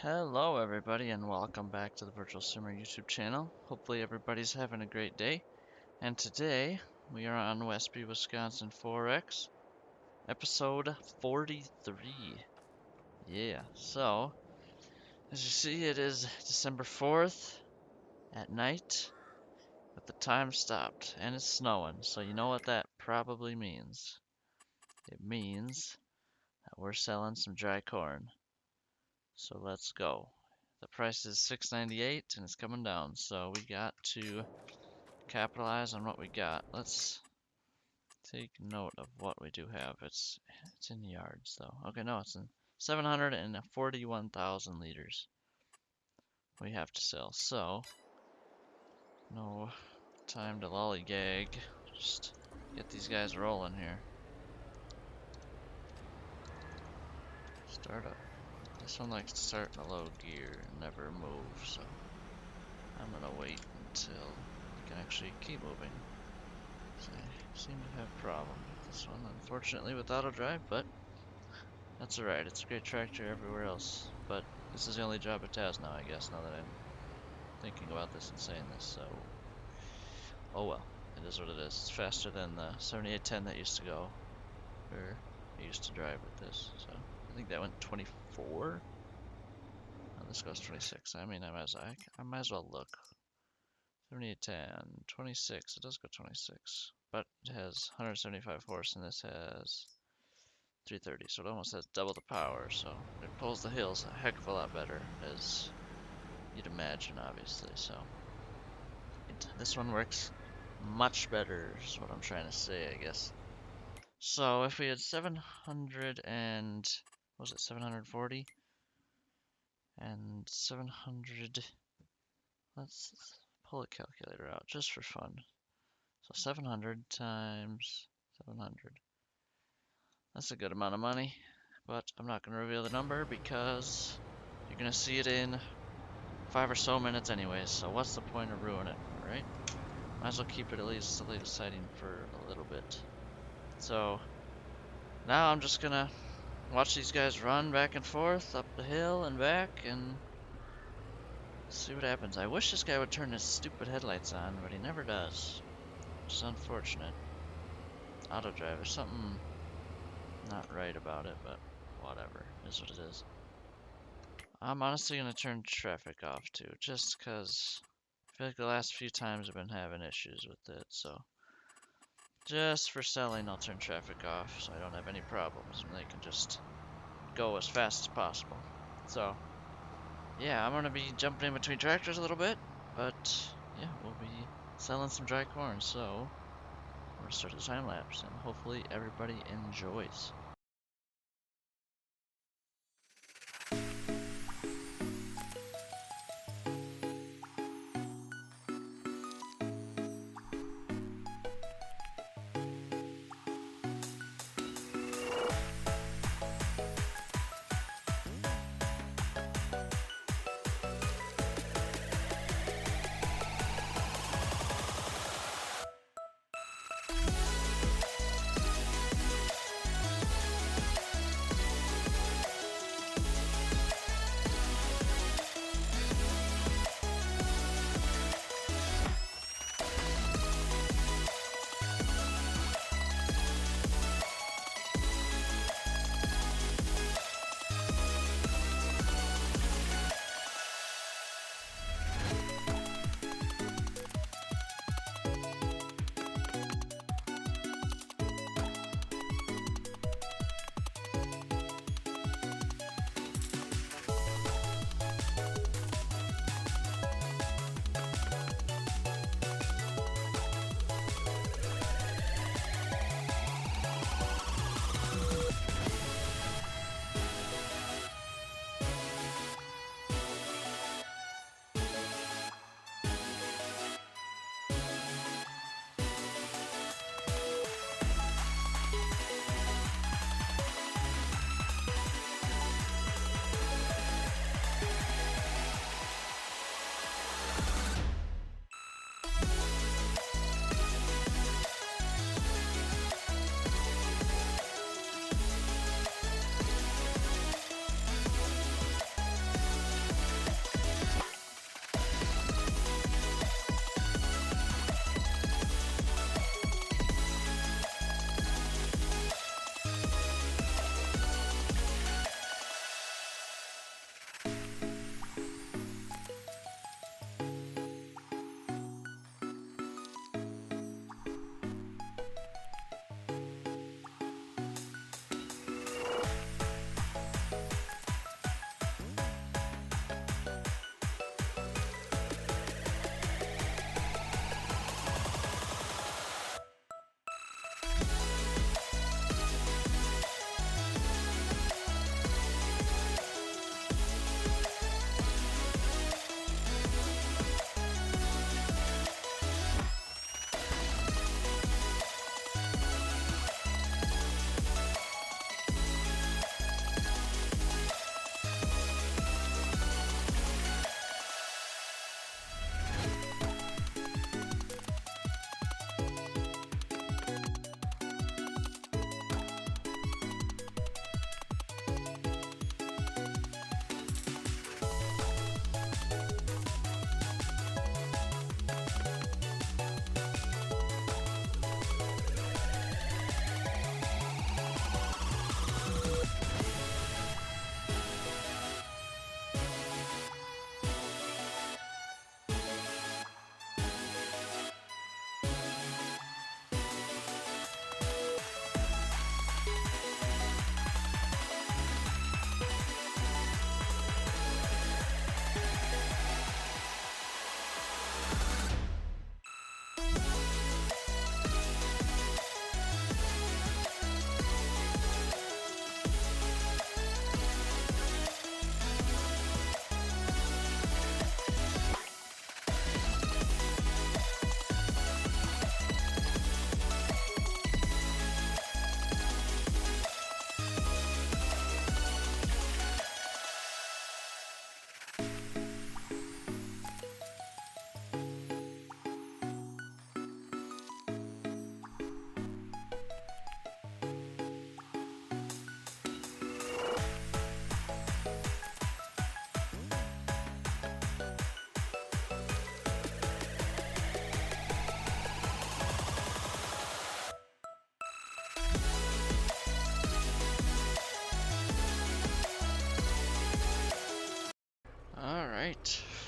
Hello everybody and welcome back to the Virtual Simmer YouTube channel. Hopefully everybody's having a great day. And today we are on Westby, Wisconsin 4X, episode 43. Yeah, so as you see it is December 4th at night, but the time stopped and it's snowing. So you know what that probably means. It means that we're selling some dry corn. So let's go. The price is $6.98 and it's coming down, so we got to capitalize on what we got. Let's take note of what we do have. It's in yards though. Okay, no, it's in 741,000 liters we have to sell. So no time to lollygag. Just get these guys rolling here. Start up. This one likes to start in a low gear and never move, so I'm gonna wait until it can actually keep moving. So I seem to have a problem with this one, unfortunately, with auto drive, but that's alright. It's a great tractor everywhere else, but this is the only job it has now, I guess, now that I'm thinking about this and saying this, so oh well, it is what it is. It's faster than the 7810 that used to go, or I used to drive with this, so I think that went 24. Oh, this goes 26. I mean, I might as well look. 7810, 26. It does go 26, but it has 175 horse, and this has 330, so it almost has double the power. So it pulls the hills a heck of a lot better, as you'd imagine, obviously. So this one works much better, is what I'm trying to say, I guess. So if we had 700 and what was it, 740 and 700. Let's pull a calculator out just for fun. So 700 times 700. That's a good amount of money, but I'm not going to reveal the number because you're going to see it in 5 or so minutes anyways, so what's the point of ruining it, right? Might as well keep it at least exciting for a little bit. So now I'm just going to watch these guys run back and forth up the hill and back and see what happens. I wish this guy would turn his stupid headlights on, but he never does. Which is unfortunate. Auto drive, there's something not right about it, but whatever. It is what it is. I'm honestly going to turn traffic off too, just because I feel like the last few times I've been having issues with it, so just for selling I'll turn traffic off so I don't have any problems and they can just go as fast as possible. So yeah, I'm going to be jumping in between tractors a little bit, but yeah, we'll be selling some dry corn, so we're going to start the time lapse and hopefully everybody enjoys.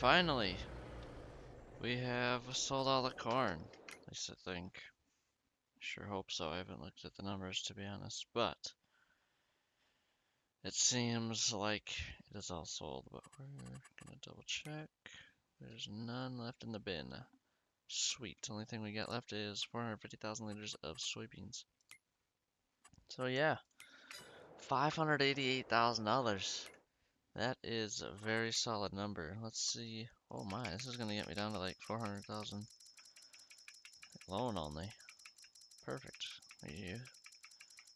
finally, we have sold all the corn. At least I think. Sure hope so. I haven't looked at the numbers to be honest, but it seems like it is all sold, but we're gonna double check. There's none left in the bin. Sweet. Only thing we got left is 450,000 liters of soybeans. So yeah, $588,000. That is a very solid number. Let's see. Oh my, this is gonna get me down to like 400,000 loan only. Perfect. We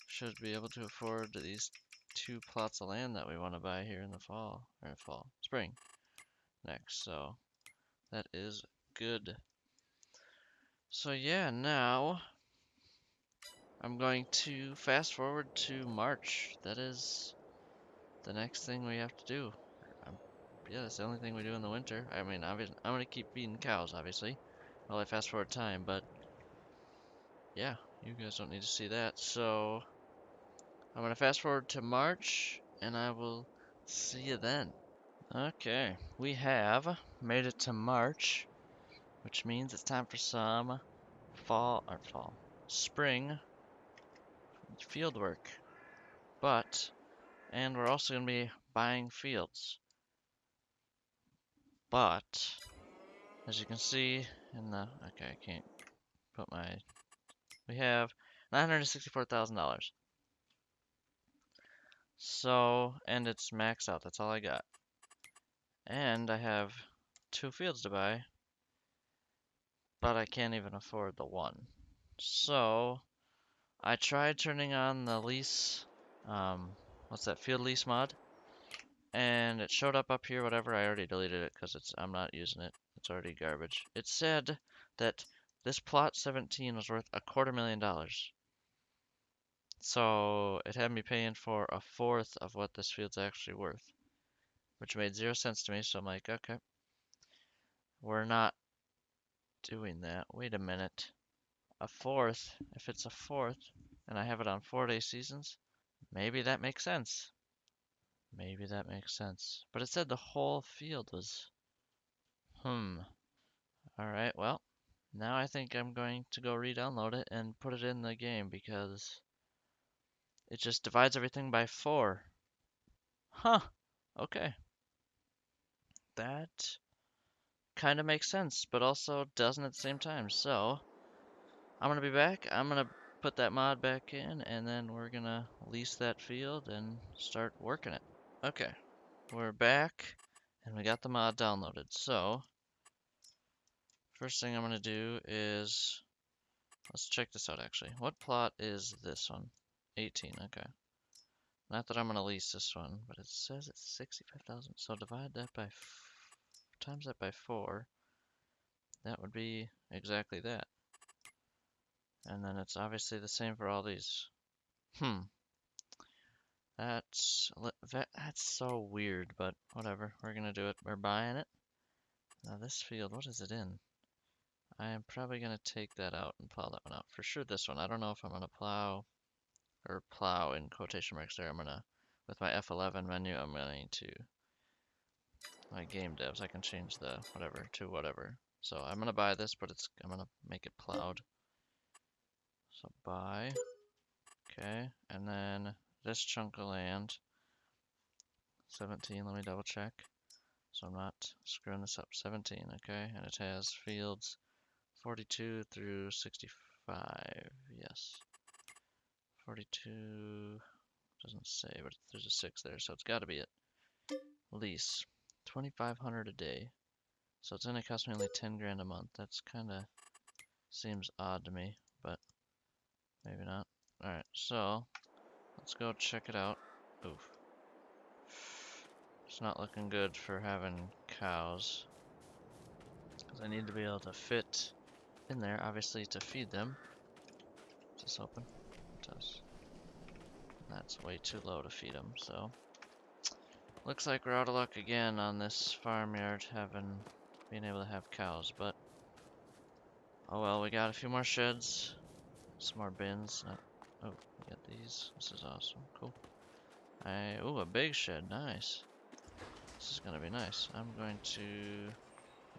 should be able to afford these 2 plots of land that we want to buy here in the spring next. So that is good. So yeah, now I'm going to fast forward to March. That is the next thing we have to do. Yeah, that's the only thing we do in the winter. I mean, obviously, I'm gonna keep feeding cows, obviously, while I fast forward time, but yeah, you guys don't need to see that. So I'm gonna fast forward to March, and I will see you then. Okay, we have made it to March, which means it's time for some spring field work. And we're also gonna be buying fields. But, as you can see in the, okay, I can't put we have $964,000. So, and it's maxed out, that's all I got. And I have 2 fields to buy, but I can't even afford the one. So, I tried turning on the lease, what's that, field lease mod? And it showed up here, whatever. I already deleted it because I'm not using it. It's already garbage. It said that this plot 17 was worth $250,000. So it had me paying for a fourth of what this field's actually worth, which made 0 sense to me. So I'm like, okay, we're not doing that. Wait a minute. A fourth, if it's a fourth, and I have it on 4-day seasons, maybe that makes sense. Maybe that makes sense. But it said the whole field was, Alright, well, now I think I'm going to go re-download it and put it in the game because it just divides everything by 4. Huh, okay. That kind of makes sense, but also doesn't at the same time. So, I'm going to be back. I'm going to put that mod back in, and then we're going to lease that field and start working it. Okay, we're back, and we got the mod downloaded. So, first thing I'm going to do is, let's check this out actually. What plot is this one? 18, okay. Not that I'm going to lease this one, but it says it's 65,000. So divide that by, times that by 4. That would be exactly that. And then it's obviously the same for all these. That's so weird, but whatever. We're going to do it. We're buying it. Now this field, what is it in? I am probably going to take that out and plow that one out. For sure this one. I don't know if I'm going to plow, or plow in quotation marks there. I'm going to, with my F11 menu, I'm going to, my game devs, I can change the whatever to whatever. So I'm going to buy this, but I'm going to make it plowed. So buy, okay, and then this chunk of land, 17, let me double check. So I'm not screwing this up, 17, okay, and it has fields 42 through 65, yes. 42, doesn't say, but there's a 6 there, so it's got to be it. Lease, 2,500 a day. So it's gonna cost me only 10 grand a month. That's kind of seems odd to me, but maybe not. Alright, so let's go check it out. Oof. It's not looking good for having cows, because I need to be able to fit in there, obviously, to feed them. Is this open? It does. That's way too low to feed them, so. Looks like we're out of luck again on this farmyard being able to have cows, but oh well, we got a few more sheds, some more bins. Oh, we got these. This is awesome. Cool. Ooh, a big shed. Nice. This is gonna be nice. I'm going to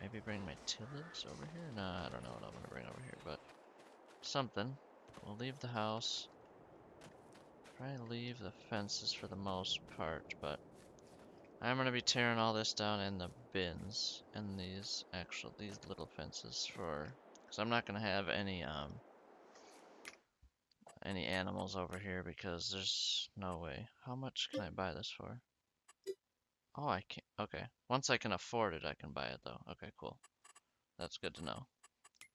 maybe bring my tillage over here. No, I don't know what I'm gonna bring over here, but something. We'll leave the house. Probably leave the fences for the most part, but I'm gonna be tearing all this down in the bins and these little fences because I'm not gonna have any animals over here because there's no way. How much can I buy this for? Oh, I can't. Okay. Once I can afford it, I can buy it though. Okay, cool. That's good to know.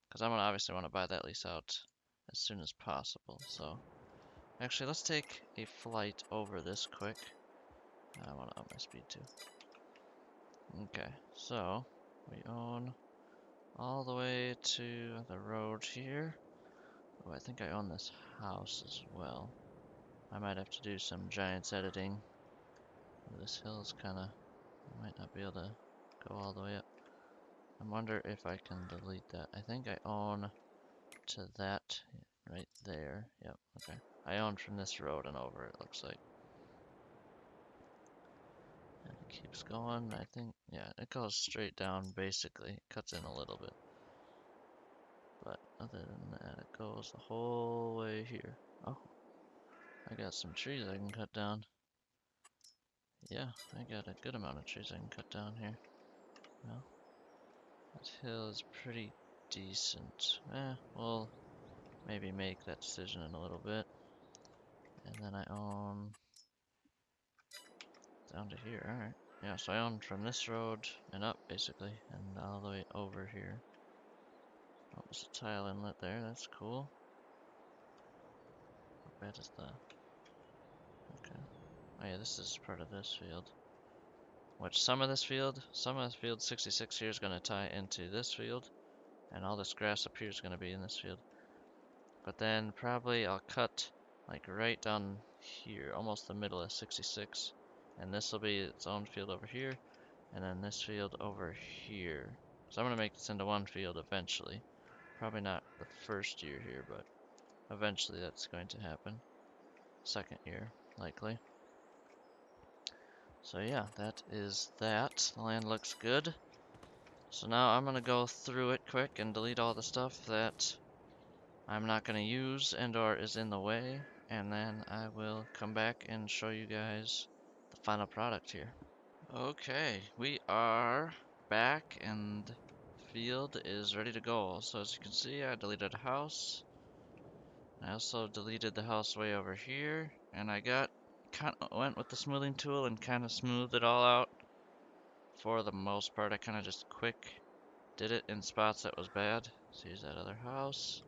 Because I'm gonna obviously want to buy that lease out as soon as possible. So, actually, let's take a flight over this quick. I want to up my speed too. Okay, so we own all the way to the road here. Oh, I think I own this house as well. I might have to do some giants editing. This hill is kind of, I might not be able to go all the way up. I wonder if I can delete that. I think I own to that right there. Yep, okay. I own from this road and over, it looks like. And it keeps going, I think. Yeah, it goes straight down basically. It cuts in a little bit. But other than that, it goes the whole way here. Oh, I got some trees I can cut down. Yeah, I got a good amount of trees I can cut down here. Well, that hill is pretty decent. We'll maybe make that decision in a little bit. And then I own down to here, alright. Yeah, so I own from this road and up, basically, and all the way over here. Oh, there's a tile inlet there, that's cool. How bad is that? Okay. Oh yeah, this is part of this field. Which some of this field 66 here is going to tie into this field, and all this grass up here is going to be in this field. But then probably I'll cut like right down here, almost the middle of 66, and this will be its own field over here, and then this field over here. So I'm going to make this into one field eventually. Probably not the first year here, but eventually that's going to happen. Second year, likely. So yeah, that is that. The land looks good. So now I'm going to go through it quick and delete all the stuff that I'm not going to use and or is in the way. And then I will come back and show you guys the final product here. Okay, we are back and the field is ready to go. So as you can see, I deleted a house. I also deleted the house way over here, and I went with the smoothing tool and kind of smoothed it all out. For the most part, I kind of just did it in spots that was bad. So here's that other house.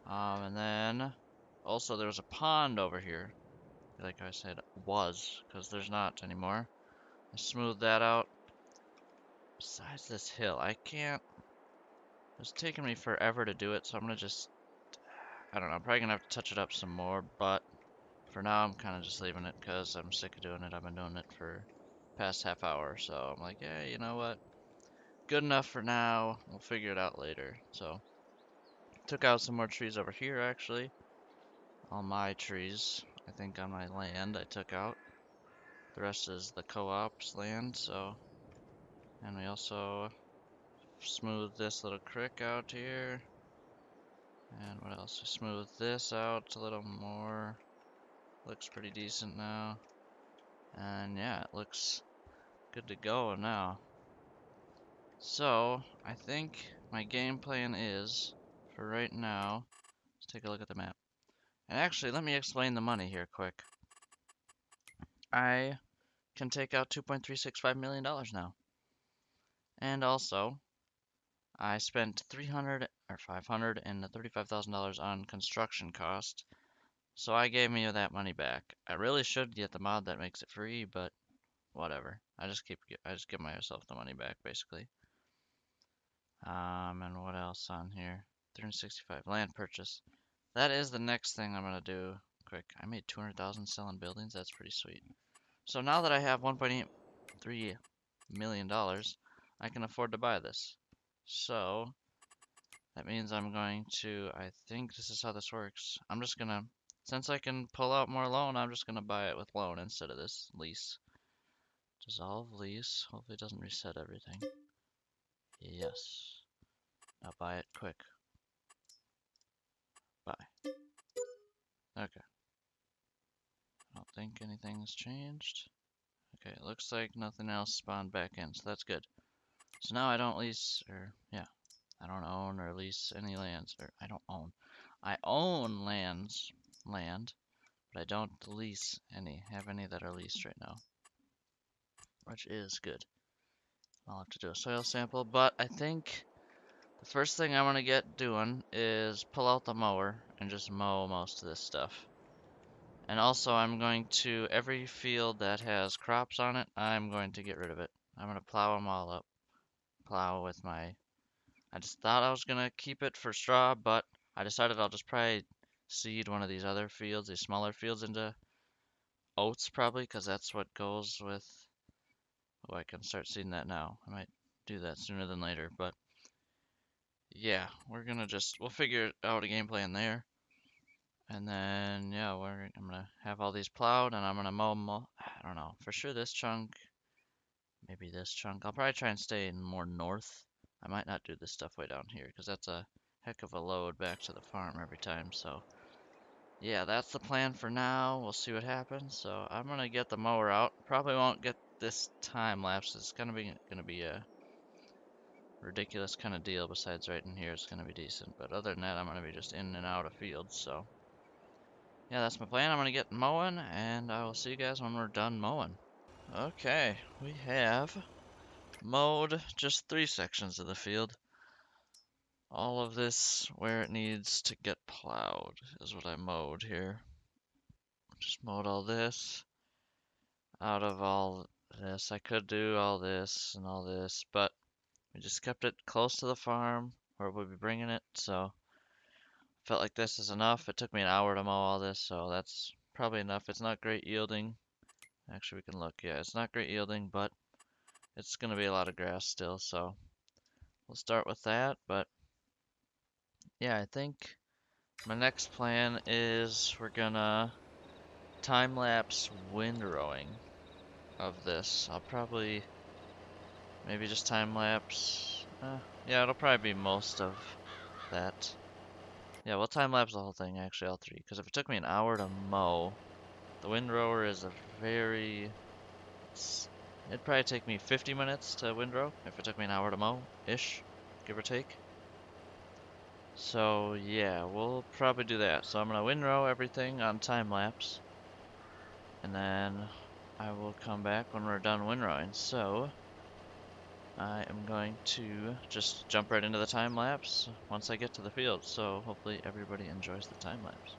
And then also there was a pond over here, like I said, was, because there's not anymore. I smoothed that out. Besides this hill, I can't. It's taking me forever to do it, so I'm gonna I don't know, I'm probably gonna have to touch it up some more, but for now I'm kind of just leaving it because I'm sick of doing it. I've been doing it for past half hour, so I'm like, yeah, you know what? Good enough for now. We'll figure it out later. So, took out some more trees over here actually. All my trees, I think on my land I took out. The rest is the co-op's land, so. And we also smoothed this little creek out here. And what else? We smoothed this out a little more. Looks pretty decent now. And yeah, it looks good to go now. So, I think my game plan is, for right now, let's take a look at the map. And actually, let me explain the money here quick. I can take out $2.365 million now. And also, I spent $535,000 on construction cost, so I gave me that money back. I really should get the mod that makes it free, but whatever. I just give myself the money back basically. And what else on here? 365 land purchase. That is the next thing I'm gonna do. Quick, I made 200,000 selling buildings. That's pretty sweet. So now that I have $1.83 million, I can afford to buy this. So that means I'm going to, I think this is how this works. I'm just gonna, since I can pull out more loan, I'm just gonna buy it with loan instead of this lease. Dissolve lease. Hopefully it doesn't reset everything. Yes. Now buy it quick. Buy. Okay. I don't think anything's changed. Okay, it looks like nothing else spawned back in, so that's good. So now I don't lease, or yeah, I don't own or lease any lands, or I don't own. I own land, but I don't lease have any that are leased right now, which is good. I'll have to do a soil sample, but I think the first thing I'm gonna get doing is pull out the mower and just mow most of this stuff. And also I'm going to, every field that has crops on it, I'm going to get rid of it. I'm gonna plow them all up. Plow with my, I just thought I was gonna keep it for straw, but I decided I'll just probably seed one of these other fields, these smaller fields, into oats probably, because that's what goes with, oh, I can start seeding that now. I might do that sooner than later, but yeah, we'll figure out a game plan there. And then, yeah, I'm gonna have all these plowed and I'm gonna mow them all. I don't know, for sure this chunk, maybe this chunk. I'll probably try and stay more north. I might not do this stuff way down here because that's a heck of a load back to the farm every time. So yeah, that's the plan for now. We'll see what happens. So I'm gonna get the mower out. Probably won't get this time lapse. It's gonna be a ridiculous kind of deal. Besides right in here, it's gonna be decent. But other than that, I'm gonna be just in and out of fields. So yeah, that's my plan. I'm gonna get mowing, and I will see you guys when we're done mowing. Okay, we have mowed just 3 sections of the field. All of this where it needs to get plowed is what I mowed here. Just mowed all this. Out of all this, I could do all this and all this, but we just kept it close to the farm where we'll be bringing it, so felt like this is enough. It took me an hour to mow all this, so that's probably enough. It's not great yielding. Actually, we can look. Yeah, it's not great yielding, but it's going to be a lot of grass still, so we'll start with that. But yeah, I think my next plan is we're gonna time-lapse windrowing of this. I'll probably maybe just time-lapse. Yeah, it'll probably be most of that. Yeah, we'll time-lapse the whole thing, actually, all 3. Because if it took me an hour to mow, the windrower is a very... It'd probably take me 50 minutes to windrow if it took me an hour to mow-ish, give or take. So yeah, we'll probably do that. So I'm gonna windrow everything on time-lapse, and then I will come back when we're done windrowing. So I am going to just jump right into the time lapse once I get to the field. So hopefully everybody enjoys the time lapse.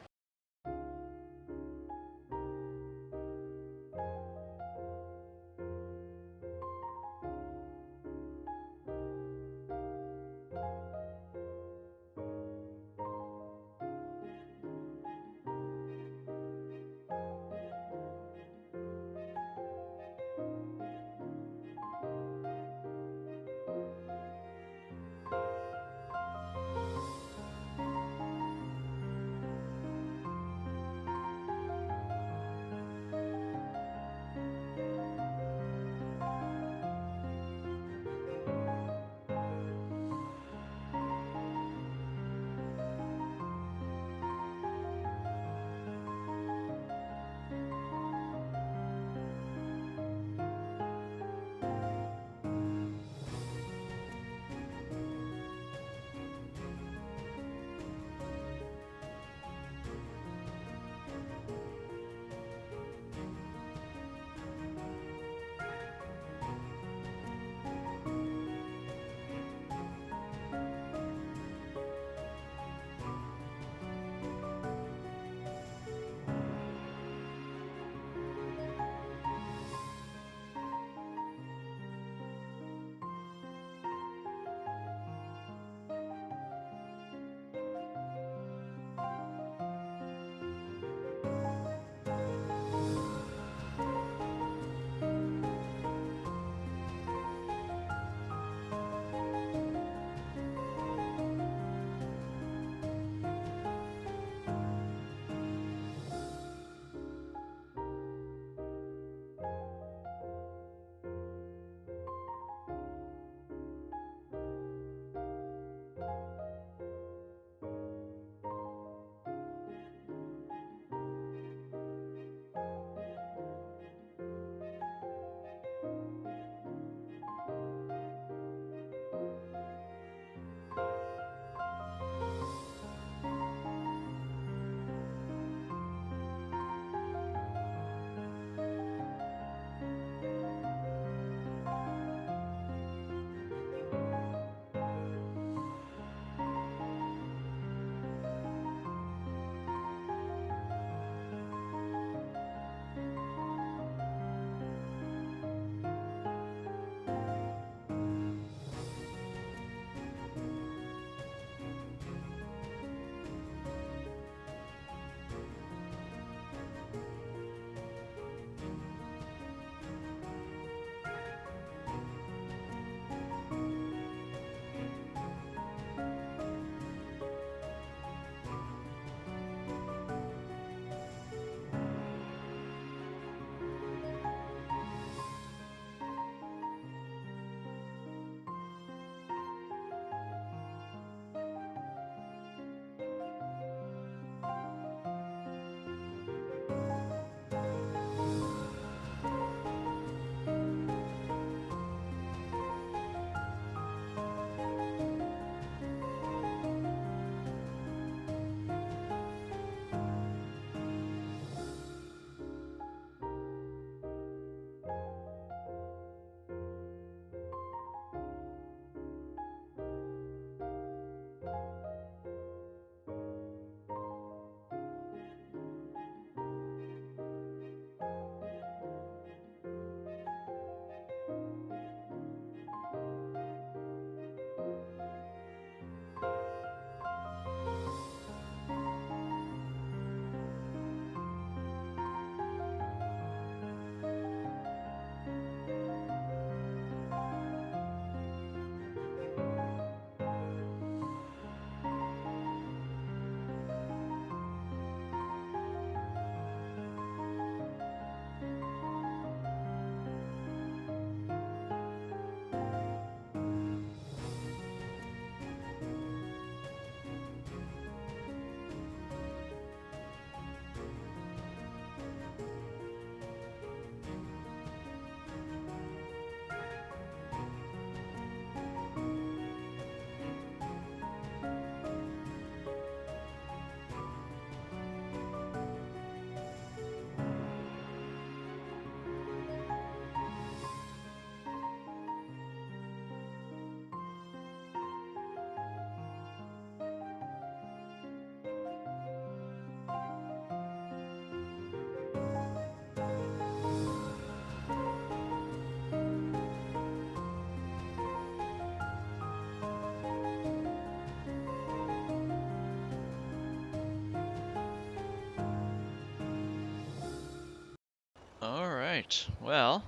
Alright, well,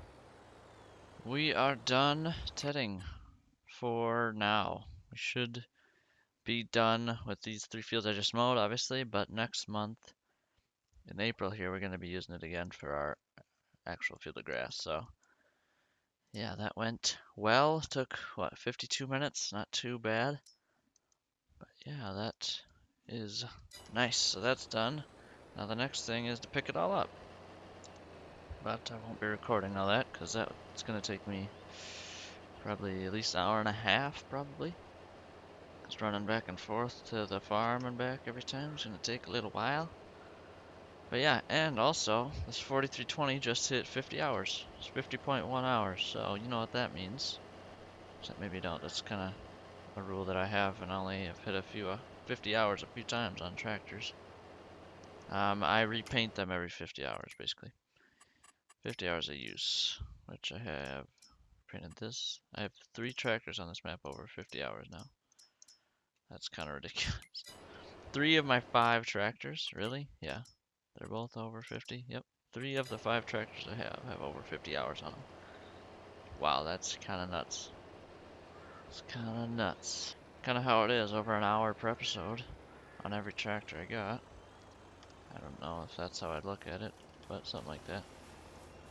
we are done tedding for now. We should be done with these 3 fields I just mowed, obviously, but next month, in April here, we're going to be using it again for our actual field of grass. So, yeah, that went well. Took, what, 52 minutes? Not too bad. But yeah, that is nice. So that's done. Now the next thing is to pick it all up. But I won't be recording all that because that's going to take me probably at least an hour and a half, probably. Because running back and forth to the farm and back every time is going to take a little while. But yeah, and also, this 4320 just hit 50 hours. It's 50.1 hours, so you know what that means. Except maybe you don't. That's kind of a rule that I have, and I only have hit 50 hours a few times on tractors. I repaint them every 50 hours, basically. 50 hours of use, which I have painted this. I have 3 tractors on this map over 50 hours now. That's kind of ridiculous. 3 of my 5 tractors, really? Yeah, they're both over 50. Yep, 3 of the 5 tractors I have over 50 hours on them. Wow, that's kind of nuts. It's kind of nuts. Kind of how it is, over an hour per episode on every tractor I got. I don't know if that's how I'd look at it, but something like that.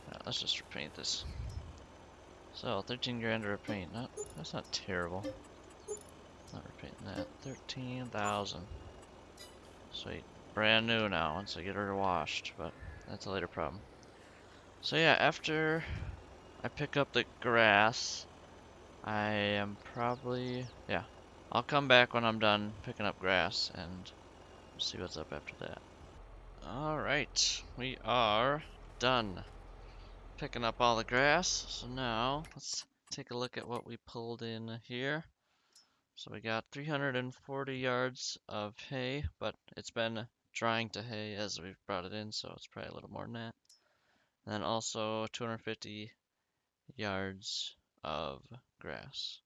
Now, let's just repaint this. So, 13 grand to repaint. That's not terrible. Not repainting that. 13,000. Sweet. Brand new now once I get her washed, but that's a later problem. So yeah, after I pick up the grass, I am probably, yeah, I'll come back when I'm done picking up grass and see what's up after that. Alright, we are done picking up all the grass. So now let's take a look at what we pulled in here. So we got 340 yards of hay, but it's been drying to hay as we've brought it in, so it's probably a little more than that. And then also 250 yards of grass.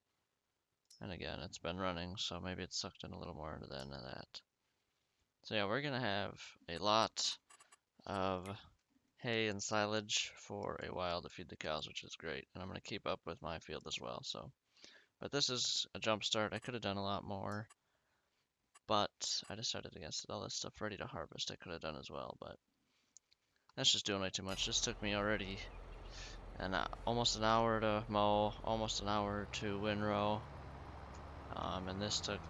And again, it's been running, so maybe it's sucked in a little more than that. So yeah, we're gonna have a lot of hay and silage for a while to feed the cows, which is great. And I'm gonna keep up with my field as well, so. But this is a jump start. I could have done a lot more, but I decided against it. All this stuff ready to harvest I could have done as well, but that's just doing way too much. This took me already almost an hour to mow, almost an hour to windrow, and this took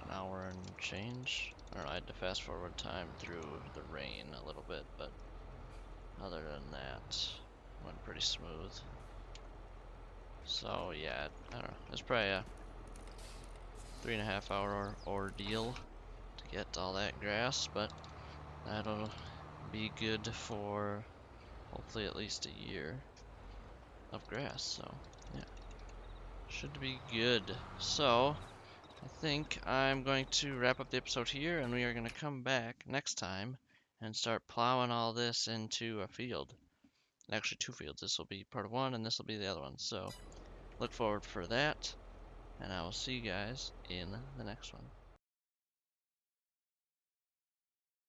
an hour and change. I don't know, I had to fast forward time through the rain a little bit, but other than that, it went pretty smooth. So yeah, I don't know, it's probably a 3.5 hour ordeal to get all that grass, but that'll be good for hopefully at least a year of grass, so yeah, should be good. So I think I'm going to wrap up the episode here, and we are going to come back next time and start plowing all this into a field. Actually 2 fields. This will be part 1 and this will be the other one, so look forward for that, and I will see you guys in the next one.